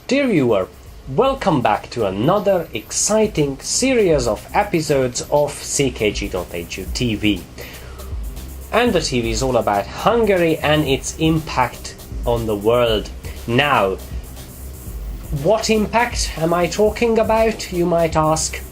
Dear viewer, welcome back to another exciting series of episodes of CKG.hu TV. And the TV is all about Hungary and its impact on the world. Now, what impact am I talking about, you might ask?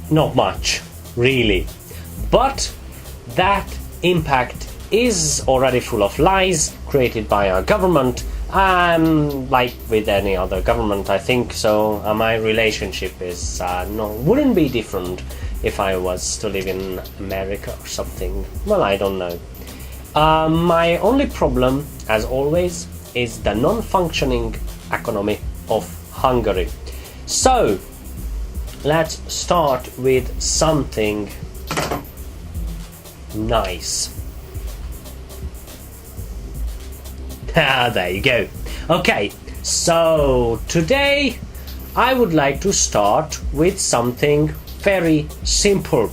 Not much, really. But that impact is already full of lies created by our government. Like with any other government, I think so. My relationship is wouldn't be different if I was to live in America or something. Well, I don't know. My only problem, as always, is the non-functioning economy of Hungary. So, let's start with something nice. There you go. Okay, so today I would like to start with something very simple,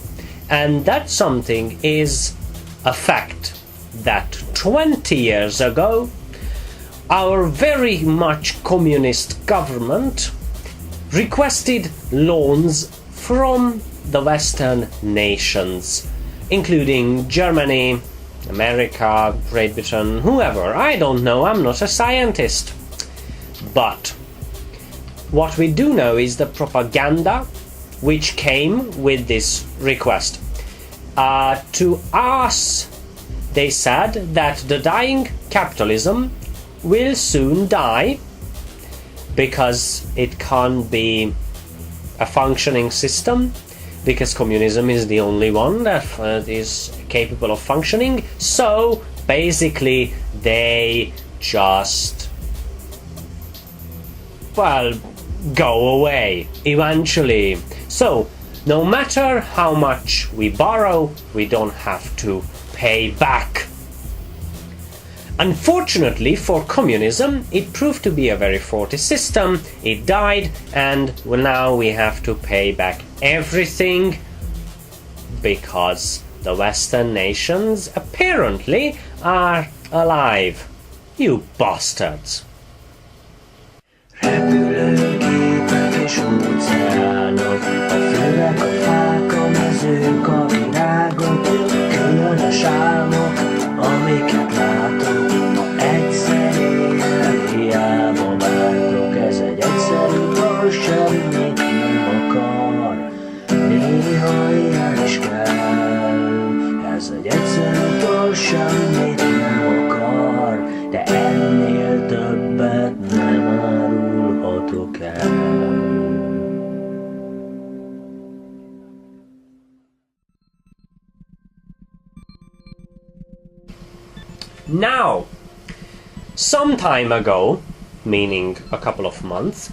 and that something is a fact that 20 years ago our very much communist government requested loans from the Western nations, including Germany, America, Great Britain, whoever, I don't know, I'm not a scientist. But what we do know is the propaganda which came with this request. To us, they said that the dying capitalism will soon die because it can't be a functioning system, because communism is the only one that is capable of functioning. So basically they just, well, go away eventually. So no matter how much we borrow, we don't have to pay back. Unfortunately for communism, it proved to be a very faulty system. It died, and well, now we have to pay back everything because the Western nations apparently are alive. You bastards! Repülőgépek és óceánok, a fülek, a fák, a mezők, a virágok, különös álmok, amiket látok, ma egyszerűen hiába vártok. Ez egy egyszerű dal, semmit nem akar, néha ilyen is kell. Ez egy egyszerű dal, semmit nem akar, de ennél többet nem árulhatok el. Now, some time ago, meaning a couple of months,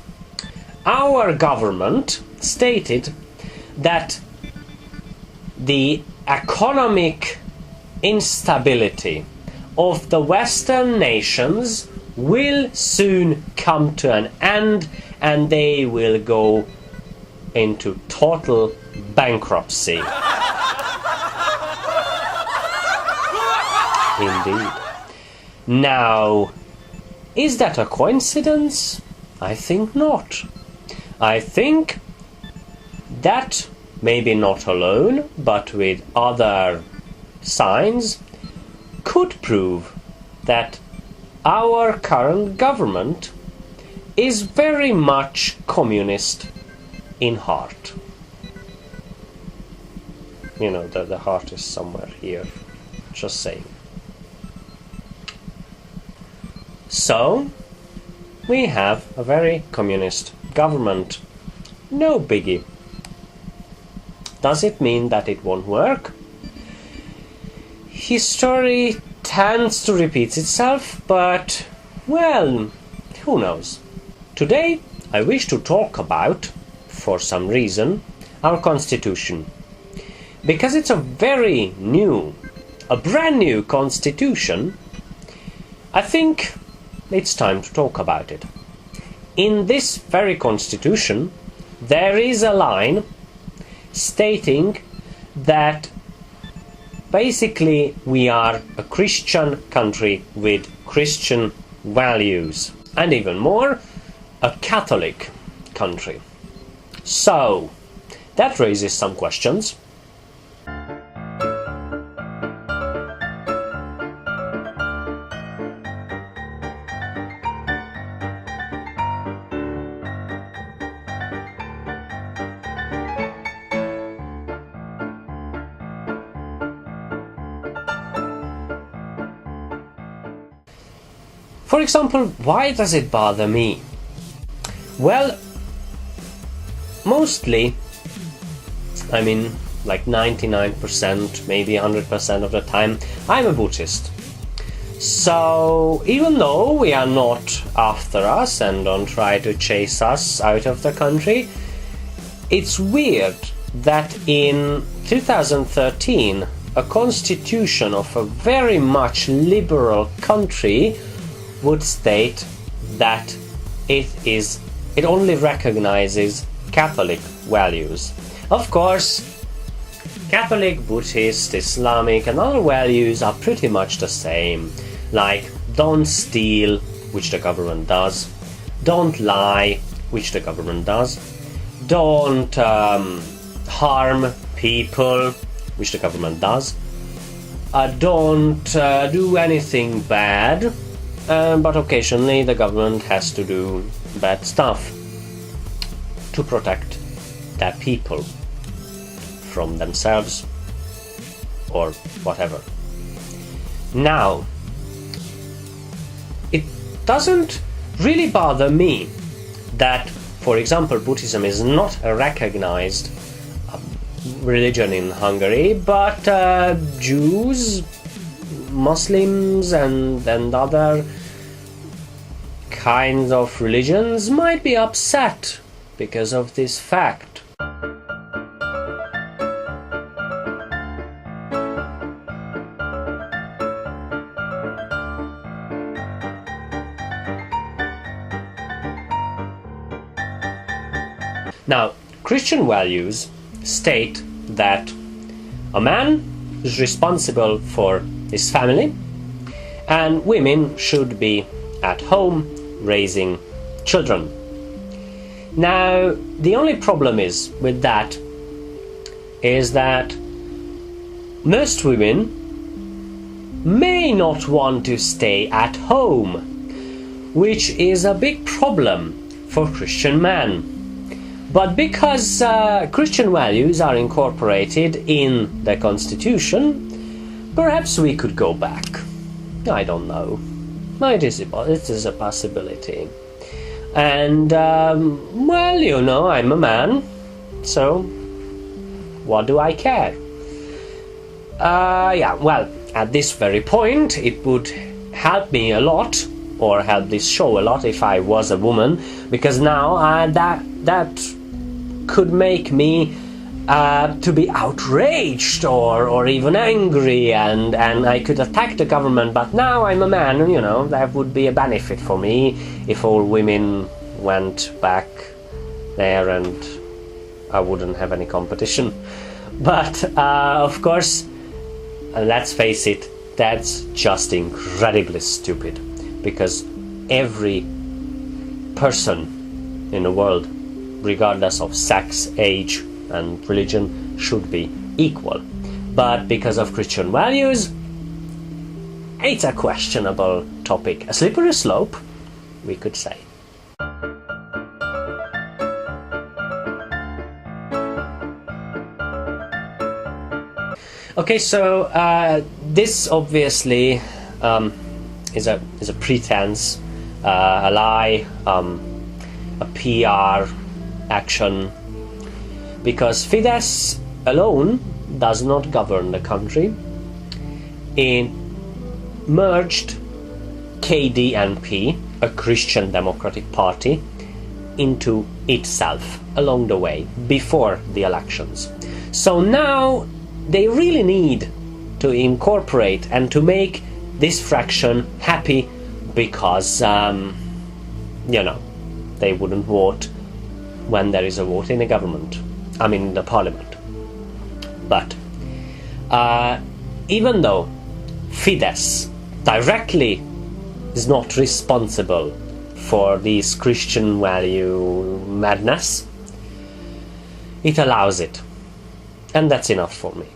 our government stated that the economic instability of the Western nations will soon come to an end and they will go into total bankruptcy. Indeed. Now, is that a coincidence? I think not. I think that, maybe not alone, but with other signs, could prove that our current government is very much communist in heart. You know, the heart is somewhere here, just saying. So, we have a very communist government. No biggie. Does it mean that it won't work? History tends to repeat itself, but, well, who knows? Today, I wish to talk about, for some reason, our constitution. Because it's a very new, a brand new constitution, I think it's time to talk about it. In this very constitution, there is a line stating that basically we are a Christian country with Christian values. and even more, a Catholic country. So, that raises some questions. For example, why does it bother me? Well, mostly, I mean, like 99%, maybe 100% of the time, I'm a Buddhist. So, even though we are not after us and don't try to chase us out of the country, it's weird that in 2013, a constitution of a very much liberal country would state that it only recognizes Catholic values. Of course, Catholic, Buddhist, Islamic and other values are pretty much the same, like don't steal, which the government does, don't lie, which the government does, don't harm people, which the government does, don't do anything bad, but occasionally the government has to do bad stuff to protect their people from themselves or whatever. Now, it doesn't really bother me that, for example, Buddhism is not a recognized religion in Hungary, but Jews, Muslims and other kinds of religions might be upset because of this fact. Now, Christian values state that a man is responsible for his family and women should be at home raising children. Now, the only problem with that is that most women may not want to stay at home, which is a big problem for Christian men. But because Christian values are incorporated in the Constitution, perhaps we could go back. I don't know. It is a possibility. And, well, you know, I'm a man, so what do I care? Yeah, well, at this very point, it would help me a lot, or help this show a lot if I was a woman, because now that could make me to be outraged or even angry, and I could attack the government. But now I'm a man, you know, that would be a benefit for me if all women went back there and I wouldn't have any competition. But of course, let's face it, that's just incredibly stupid, because every person in the world, regardless of sex, age and religion, should be equal. But because of Christian values, it's a questionable topic, a slippery slope, we could say. Okay, so this obviously is a pretense, a lie, a PR action, because Fidesz alone does not govern the country. It merged KDNP, a Christian Democratic Party, into itself along the way, before the elections. So now they really need to incorporate and to make this fraction happy, because, you know, they wouldn't vote when there is a vote in the government, I mean in the parliament. But even though Fidesz directly is not responsible for this Christian value madness. It allows it. And that's enough for me.